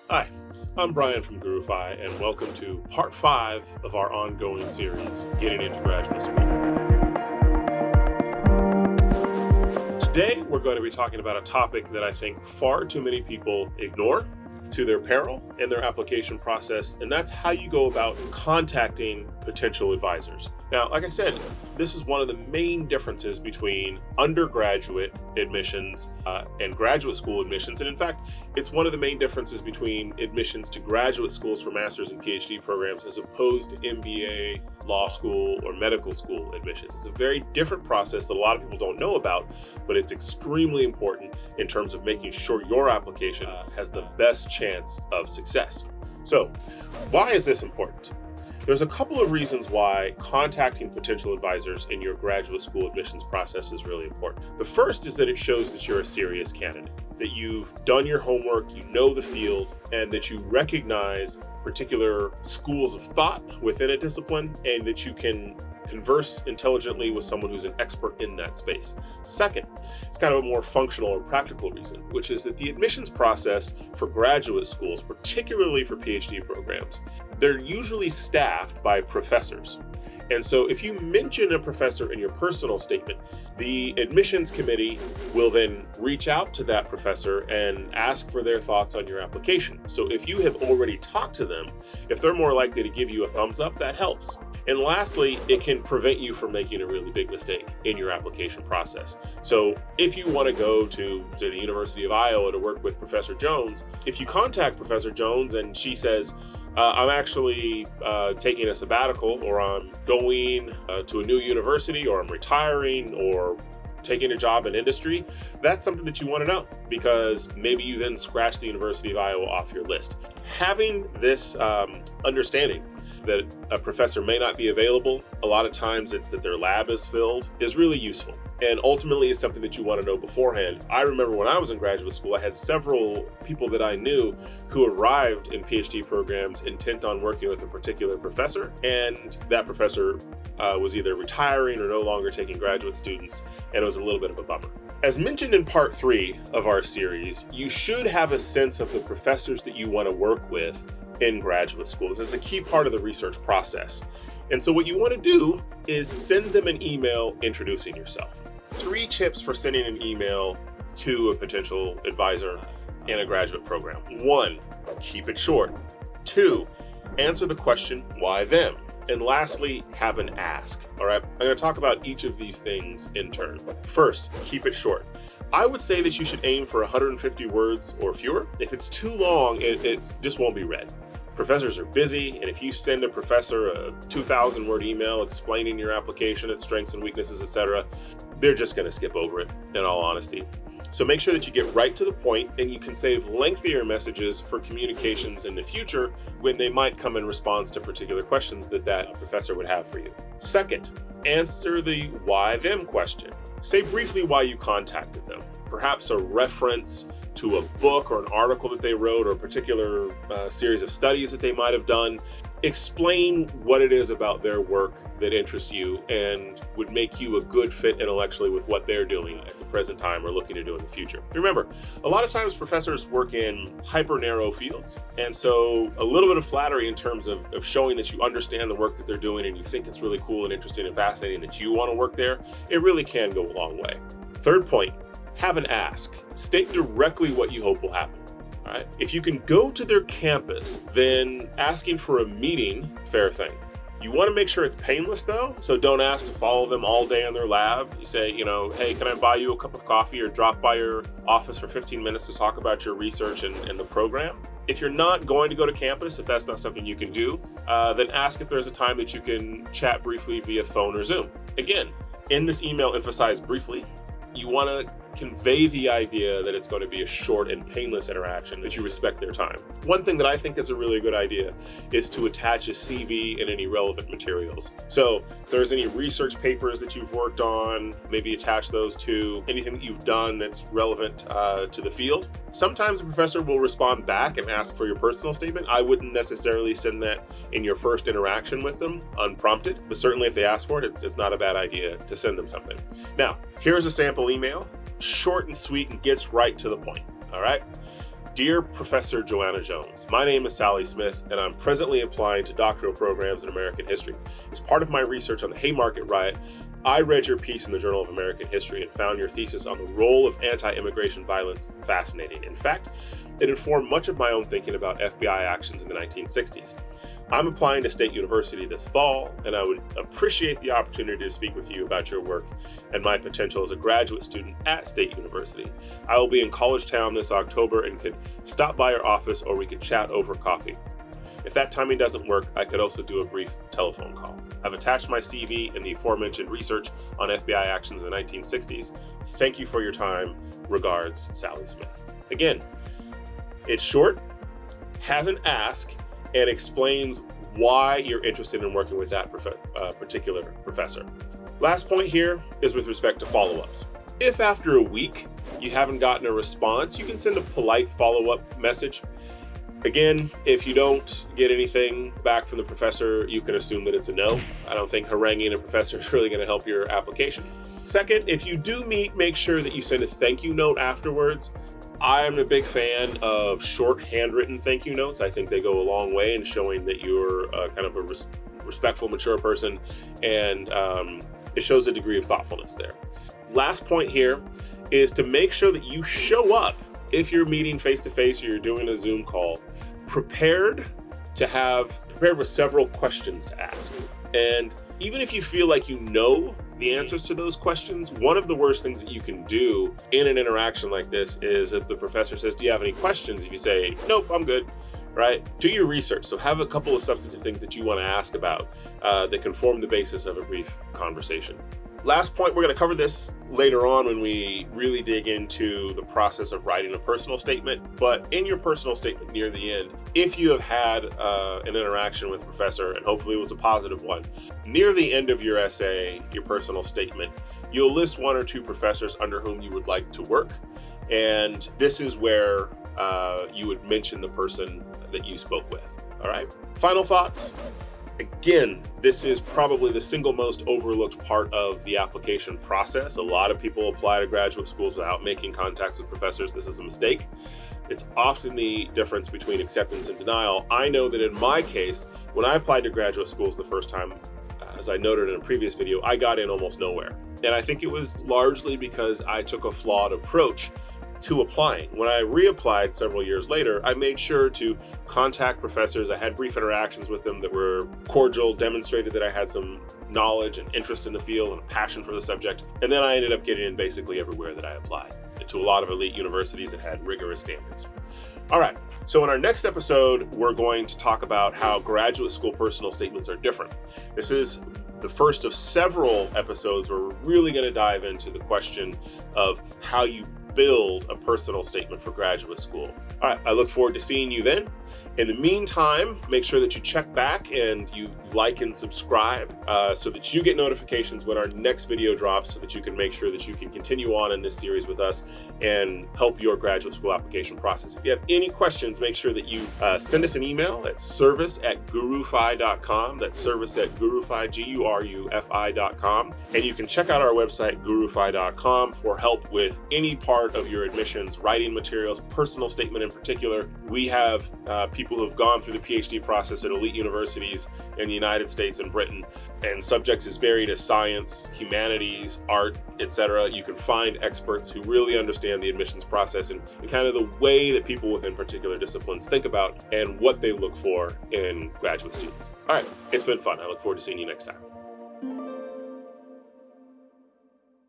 Hi, I'm Brian from GuruFi, and welcome to part 5 of our ongoing series, Getting into Graduate School. Today, we're going to be talking about a topic that I think far too many people ignore to their peril in their application process, and that's how you go about contacting potential advisors. Now, like I said, this is one of the main differences between undergraduate admissions and graduate school admissions. And in fact, it's one of the main differences between admissions to graduate schools for master's and PhD programs as opposed to MBA, law school, or medical school admissions. It's a very different process that a lot of people don't know about, but it's extremely important in terms of making sure your application has the best chance of success. So, why is this important? There's a couple of reasons why contacting potential advisors in your graduate school admissions process is really important. The first is that it shows that you're a serious candidate, that you've done your homework, you know the field, and that you recognize particular schools of thought within a discipline, and that you can converse intelligently with someone who's an expert in that space. Second, it's kind of a more functional or practical reason, which is that the admissions process for graduate schools, particularly for PhD programs, they're usually staffed by professors. And so if you mention a professor in your personal statement, the admissions committee will then reach out to that professor and ask for their thoughts on your application. So if you have already talked to them, if they're more likely to give you a thumbs up, that helps. And lastly, it can prevent you from making a really big mistake in your application process. So if you want to go to say, the University of Iowa to work with Professor Jones, if you contact Professor Jones and she says, I'm actually taking a sabbatical, or I'm going to a new university, or I'm retiring, or taking a job in industry, that's something that you want to know, because maybe you then scratch the University of Iowa off your list. Having this understanding that a professor may not be available, a lot of times it's that their lab is filled, is really useful. And ultimately is something that you want to know beforehand. I remember when I was in graduate school, I had several people that I knew who arrived in PhD programs intent on working with a particular professor, and that professor was either retiring or no longer taking graduate students, and it was a little bit of a bummer. As mentioned in part 3 of our series, you should have a sense of the professors that you want to work with in graduate school. This is a key part of the research process. And so what you want to do is send them an email introducing yourself. 3 tips for sending an email to a potential advisor in a graduate program. 1, keep it short. 2, answer the question, why them? And lastly, have an ask. All right, I'm going to talk about each of these things in turn. First, keep it short. I would say that you should aim for 150 words or fewer. If it's too long, it just won't be read. Professors are busy, and if you send a professor a 2,000 word email explaining your application, its strengths and weaknesses, etc., they're just going to skip over it, in all honesty. So make sure that you get right to the point, and you can save lengthier messages for communications in the future when they might come in response to particular questions that professor would have for you. Second, answer the why them question. Say briefly why you contacted them. Perhaps a reference to a book or an article that they wrote, or a particular series of studies that they might have done. Explain what it is about their work that interests you and would make you a good fit intellectually with what they're doing at the present time or looking to do in the future. Remember, a lot of times professors work in hyper narrow fields, and so a little bit of flattery in terms of showing that you understand the work that they're doing and you think it's really cool and interesting and fascinating that you want to work there, it really can go a long way. Third point, have an ask. State directly what you hope will happen. All right? If you can go to their campus, then asking for a meeting, fair thing. You want to make sure it's painless though, so don't ask to follow them all day in their lab. You say, hey, can I buy you a cup of coffee or drop by your office for 15 minutes to talk about your research and the program? If you're not going to go to campus, if that's not something you can do, then ask if there's a time that you can chat briefly via phone or Zoom. Again, in this email, emphasize briefly. You want to convey the idea that it's going to be a short and painless interaction, that you respect their time. One thing that I think is a really good idea is to attach a CV and any relevant materials. So if there's any research papers that you've worked on, maybe attach those to anything that you've done that's relevant to the field. Sometimes a professor will respond back and ask for your personal statement. I wouldn't necessarily send that in your first interaction with them unprompted, but certainly if they ask for it, it's not a bad idea to send them something. Now, here's a sample email. Short and sweet and gets right to the point. All right. Dear Professor Joanna Jones, my name is Sally Smith, and I'm presently applying to doctoral programs in American history. As part of my research on the Haymarket Riot, I read your piece in the Journal of American History and found your thesis on the role of anti-immigration violence fascinating. In fact, it informed much of my own thinking about FBI actions in the 1960s. I'm applying to State University this fall, and I would appreciate the opportunity to speak with you about your work and my potential as a graduate student at State University. I will be in College Town this October and could stop by your office, or we could chat over coffee. If that timing doesn't work, I could also do a brief telephone call. I've attached my CV and the aforementioned research on FBI actions in the 1960s. Thank you for your time. Regards, Sally Smith. Again, it's short, has an ask, and explains why you're interested in working with that particular professor. Last point here is with respect to follow-ups. If after a week you haven't gotten a response, you can send a polite follow-up message. Again, if you don't get anything back from the professor, you can assume that it's a no. I don't think haranguing a professor is really going to help your application. Second, if you do meet, make sure that you send a thank you note afterwards. I'm a big fan of short handwritten thank you notes. I think they go a long way in showing that you're kind of a respectful, mature person, and it shows a degree of thoughtfulness there. Last point here is to make sure that you show up if you're meeting face-to-face or you're doing a Zoom call, prepared with several questions to ask. And even if you feel like you know the answers to those questions, one of the worst things that you can do in an interaction like this is if the professor says, do you have any questions? If you say, nope, I'm good, right? Do your research. So have a couple of substantive things that you want to ask about that can form the basis of a brief conversation. Last point, we're going to cover this later on when we really dig into the process of writing a personal statement. But in your personal statement near the end, if you have had an interaction with a professor, and hopefully it was a positive one, near the end of your essay, your personal statement, you'll list one or two professors under whom you would like to work. And this is where you would mention the person that you spoke with. All right. Final thoughts. Again, this is probably the single most overlooked part of the application process. A lot of people apply to graduate schools without making contacts with professors. This is a mistake. It's often the difference between acceptance and denial. I know that in my case, when I applied to graduate schools the first time, as I noted in a previous video, I got in almost nowhere. And I think it was largely because I took a flawed approach to applying. When I reapplied several years later, I made sure to contact professors. I had brief interactions with them that were cordial, demonstrated that I had some knowledge and interest in the field and a passion for the subject. And then I ended up getting in basically everywhere that I applied, to a lot of elite universities that had rigorous standards. All right, so in our next episode, we're going to talk about how graduate school personal statements are different. This is the first of several episodes where we're really going to dive into the question of how you build a personal statement for graduate school. All right, I look forward to seeing you then. In the meantime, make sure that you check back and you like and subscribe so that you get notifications when our next video drops, so that you can make sure that you can continue on in this series with us and help your graduate school application process. If you have any questions, make sure that you send us an email at service@gurufi.com. That's service@gurufi, GURUFI.com. And you can check out our website, gurufi.com, for help with any part of your admissions, writing materials, personal statement in particular. We have people who have gone through the PhD process at elite universities in the United States and Britain, and subjects as varied as science, humanities, art, etc. You can find experts who really understand the admissions process and kind of the way that people within particular disciplines think about and what they look for in graduate students. All right, it's been fun. I look forward to seeing you next time.